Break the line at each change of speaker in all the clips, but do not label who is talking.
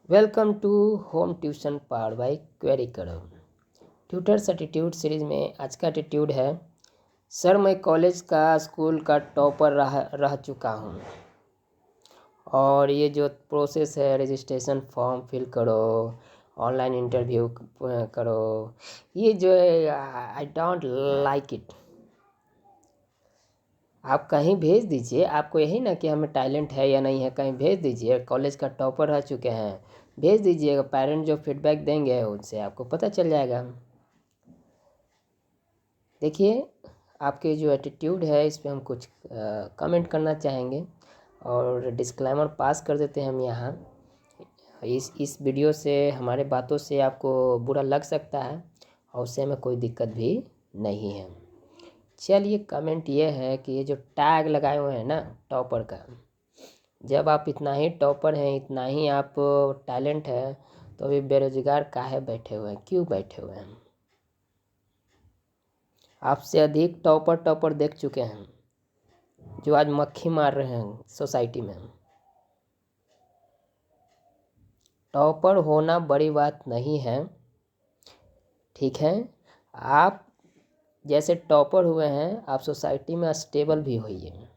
Welcome to home tuition powered by query करो। Tutors attitude series में आज का एटीट्यूड है, सर मैं कॉलेज का स्कूल का टॉपर रह चुका हूँ और ये जो प्रोसेस है रजिस्ट्रेशन फॉर्म फिल करो, ऑनलाइन इंटरव्यू करो, ये जो है आई डोंट लाइक इट। आप कहीं भेज दीजिए, आपको यही ना कि हमें टैलेंट है या नहीं है, कहीं भेज दीजिए। कॉलेज का टॉपर रह चुके हैं, भेज दीजिएगा। पेरेंट जो फीडबैक देंगे उनसे आपको पता चल जाएगा। देखिए, आपके जो एटीट्यूड है इस पर हम कुछ कमेंट करना चाहेंगे और डिस्क्लेमर पास कर देते हैं हम यहाँ। इस वीडियो से, हमारे बातों से आपको बुरा लग सकता है और उससे हमें कोई दिक्कत भी नहीं है। चलिए, कमेंट ये है कि ये जो टैग लगाए हुए हैं ना टॉपर का, जब आप इतना ही टॉपर हैं, इतना ही आप टैलेंट है, तो अभी बेरोजगार काहे बैठे हुए हैं, क्यों बैठे हुए हैं? आपसे अधिक टॉपर देख चुके हैं जो आज मक्खी मार रहे हैं सोसाइटी में। टॉपर होना बड़ी बात नहीं है, ठीक है। आप जैसे टॉपर हुए हैं, आप सोसाइटी में स्टेबल भी होइए।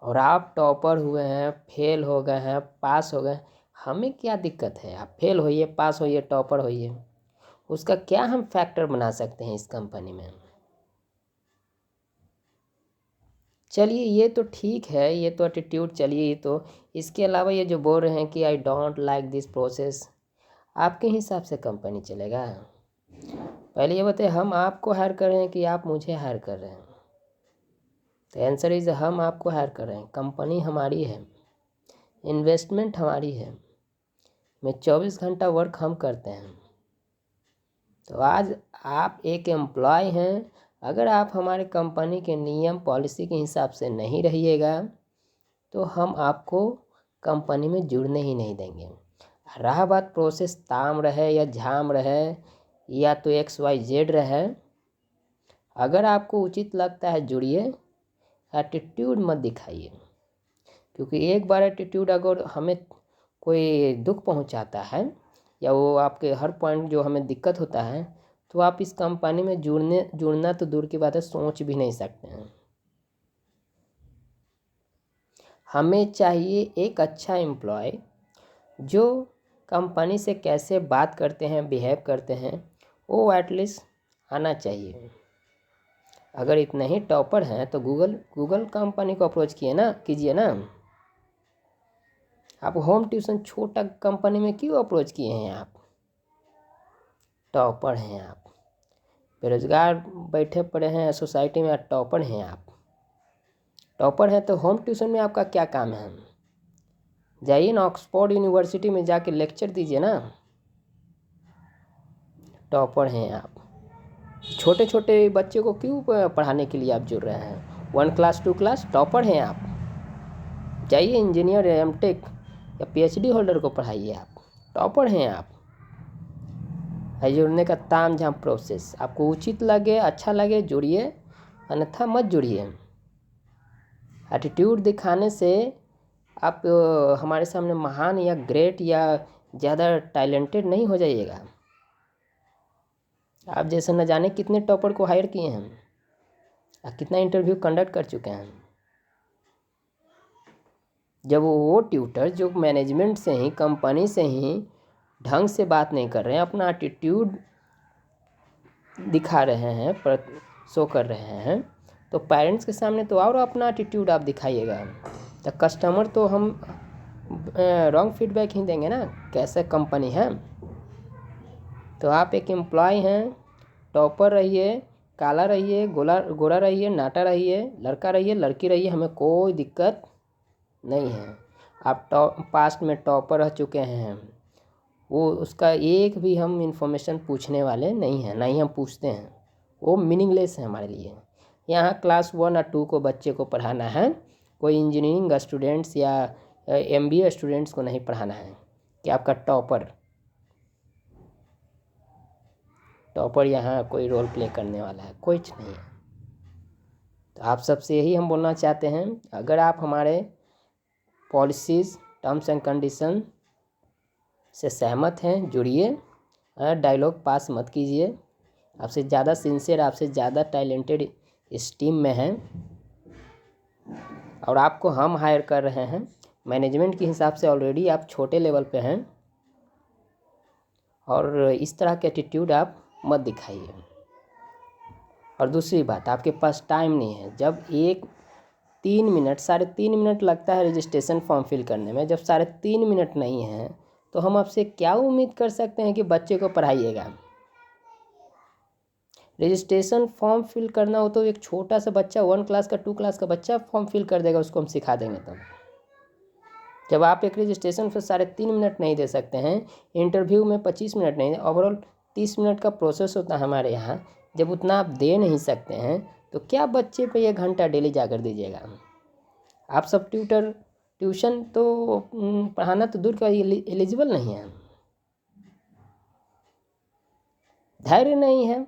और आप टॉपर हुए हैं, फेल हो गए हैं, पास हो गए, हमें क्या दिक्कत है? आप फेल होइए, पास होइए, टॉपर होइए, उसका क्या हम फैक्टर बना सकते हैं इस कंपनी में? चलिए, ये तो ठीक है, ये तो एटीट्यूड। चलिए, ये तो, इसके अलावा ये जो बोल रहे हैं कि I don't like this process, आपके हिसाब से कंपनी चलेगा? पहले ये बताइए, हम आपको हायर कर रहे हैं कि आप मुझे हायर कर रहे हैं? तो आंसर इज हम आपको हायर कर रहे हैं। कंपनी हमारी है, इन्वेस्टमेंट हमारी है, में 24 घंटा वर्क हम करते हैं। तो आज आप एक एम्प्लॉय हैं, अगर आप हमारे कंपनी के नियम पॉलिसी के हिसाब से नहीं रहिएगा तो हम आपको कंपनी में जुड़ने ही नहीं देंगे। रहा बात प्रोसेस ताम रहे या झाम रहे या तो XYZ रहे, अगर आपको उचित लगता है जुड़िए, एटीट्यूड मत दिखाइए। क्योंकि एक बार एटीट्यूड अगर हमें कोई दुख पहुंचाता है या वो आपके हर पॉइंट जो हमें दिक्कत होता है, तो आप इस कंपनी में जुड़ना तो दूर की बात है, सोच भी नहीं सकते हैं। हमें चाहिए एक अच्छा एम्प्लॉय जो कंपनी से कैसे बात करते हैं, बिहेव करते हैं, वो एटलीस्ट आना चाहिए। अगर इतने ही टॉपर हैं तो गूगल कंपनी को अप्रोच कीजिए ना। आप होम ट्यूशन छोटा कंपनी में क्यों अप्रोच किए हैं? आप टॉपर हैं, आप बेरोजगार बैठे पड़े हैं सोसाइटी में, टॉपर हैं आप। टॉपर हैं तो होम ट्यूशन में आपका क्या काम है? जाइए ना, ऑक्सफोर्ड यूनिवर्सिटी में जाके लेक्चर दीजिए ना। टॉपर हैं आप, छोटे छोटे बच्चे को क्यों पढ़ाने के लिए आप जुड़ रहे हैं? 1 क्लास 2 क्लास, टॉपर हैं आप। जाइए इंजीनियर, एमटेक या PhD होल्डर को पढ़ाइए आप। टॉपर हैं आप। जुड़ने का ताम झाम प्रोसेस आपको उचित लगे, अच्छा लगे, जुड़िए, अन्यथा मत जुड़िए। एटीट्यूड दिखाने से आप हमारे सामने महान या ग्रेट या ज़्यादा टैलेंटेड नहीं हो जाइएगा। आप जैसे न जाने कितने टॉपर को हायर किए हैं और कितना इंटरव्यू कंडक्ट कर चुके हैं। जब वो ट्यूटर जो मैनेजमेंट से ही, कंपनी से ही ढंग से बात नहीं कर रहे हैं, अपना एटीट्यूड दिखा रहे हैं, शो कर रहे हैं, तो पेरेंट्स के सामने तो और अपना एटीट्यूड आप दिखाइएगा। तो कस्टमर तो हम रॉन्ग फीडबैक ही देंगे ना, कैसे कंपनी है। तो आप एक एम्प्लॉय हैं, टॉपर रहिए, काला रहिए, गोरा रहिए, नाटा रहिए, लड़का रहिए, लड़की रहिए, हमें कोई दिक्कत नहीं है। आप पास्ट में टॉपर रह चुके हैं, वो उसका एक भी हम इंफॉर्मेशन पूछने वाले नहीं हैं, ना ही हम पूछते हैं। वो मीनिंगलेस है हमारे लिए। यहाँ क्लास 1 और 2 को बच्चे को पढ़ाना है, कोई इंजीनियरिंग स्टूडेंट्स या MBA स्टूडेंट्स को नहीं पढ़ाना है कि आपका टॉपर यहाँ कोई रोल प्ले करने वाला है, कुछ नहीं है। तो आप सबसे यही हम बोलना चाहते हैं, अगर आप हमारे पॉलिसीज़, टर्म्स एंड कंडीशन से सहमत हैं जुड़िए, डायलॉग पास मत कीजिए। आपसे ज़्यादा सिंसियर, आपसे ज़्यादा टैलेंटेड इस टीम में हैं और आपको हम हायर कर रहे हैं। मैनेजमेंट के हिसाब से ऑलरेडी आप छोटे लेवल पे हैं और इस तरह के एटीट्यूड आप मत दिखाइए। और दूसरी बात, आपके पास टाइम नहीं है। जब 3 मिनट 3.5 मिनट लगता है रजिस्ट्रेशन फॉर्म फिल करने में, जब 3.5 मिनट नहीं है तो हम आपसे क्या उम्मीद कर सकते हैं कि बच्चे को पढ़ाइएगा। रजिस्ट्रेशन फॉर्म फिल करना हो तो एक छोटा सा बच्चा 1 क्लास का 2 क्लास का बच्चा फॉर्म फिल कर देगा, उसको हम सिखा देंगे। तब जब आप एक रजिस्ट्रेशन फिर 3.5 मिनट नहीं दे सकते हैं, इंटरव्यू में 25 मिनट नहीं, ओवरऑल 30 मिनट का प्रोसेस होता है हमारे यहाँ, जब उतना आप दे नहीं सकते हैं तो क्या बच्चे पे 1 घंटा डेली जाकर दीजिएगा। आप सब ट्यूशन तो पढ़ाना तो दूर का एलिजिबल नहीं है। धैर्य नहीं है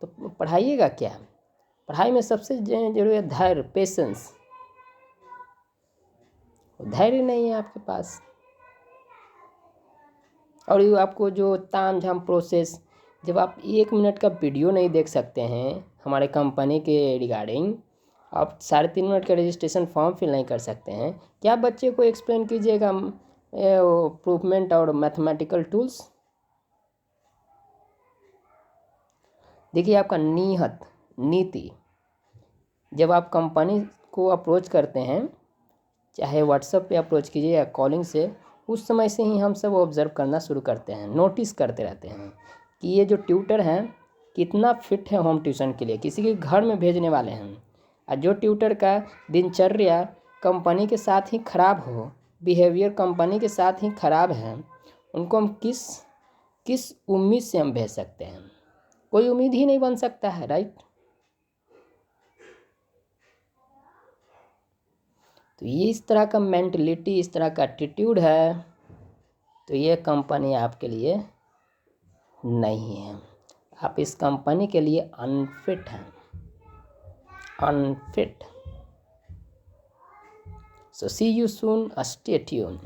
तो पढ़ाइएगा क्या। पढ़ाई में सबसे जरूरी है धैर्य, पेशेंस। धैर्य नहीं है आपके पास और ये आपको जो ताम झाम प्रोसेस, जब आप 1 मिनट का वीडियो नहीं देख सकते हैं हमारे कंपनी के रिगार्डिंग, आप 3.5 मिनट का रजिस्ट्रेशन फॉर्म फिल नहीं कर सकते हैं, क्या बच्चे को एक्सप्लेन कीजिएगा प्रूफमेंट और मैथमेटिकल टूल्स। देखिए आपका नीति, जब आप कंपनी को अप्रोच करते हैं, चाहे व्हाट्सएप पे अप्रोच कीजिए या कॉलिंग से, उस समय से ही हम सब ऑब्ज़र्व करना शुरू करते हैं, नोटिस करते रहते हैं कि ये जो ट्यूटर हैं कितना फिट है होम ट्यूशन के लिए, किसी के घर में भेजने वाले हैं। और जो ट्यूटर का दिनचर्या कंपनी के साथ ही खराब हो, बिहेवियर कंपनी के साथ ही खराब है, उनको हम किस उम्मीद से हम भेज सकते हैं। कोई उम्मीद ही नहीं बन सकता है, राइट। तो ये इस तरह का मेंटलिटी, इस तरह का एटीट्यूड है तो ये कंपनी आपके लिए नहीं है। आप इस कंपनी के लिए अनफिट हैं, unfit. So see you soon. Stay tuned.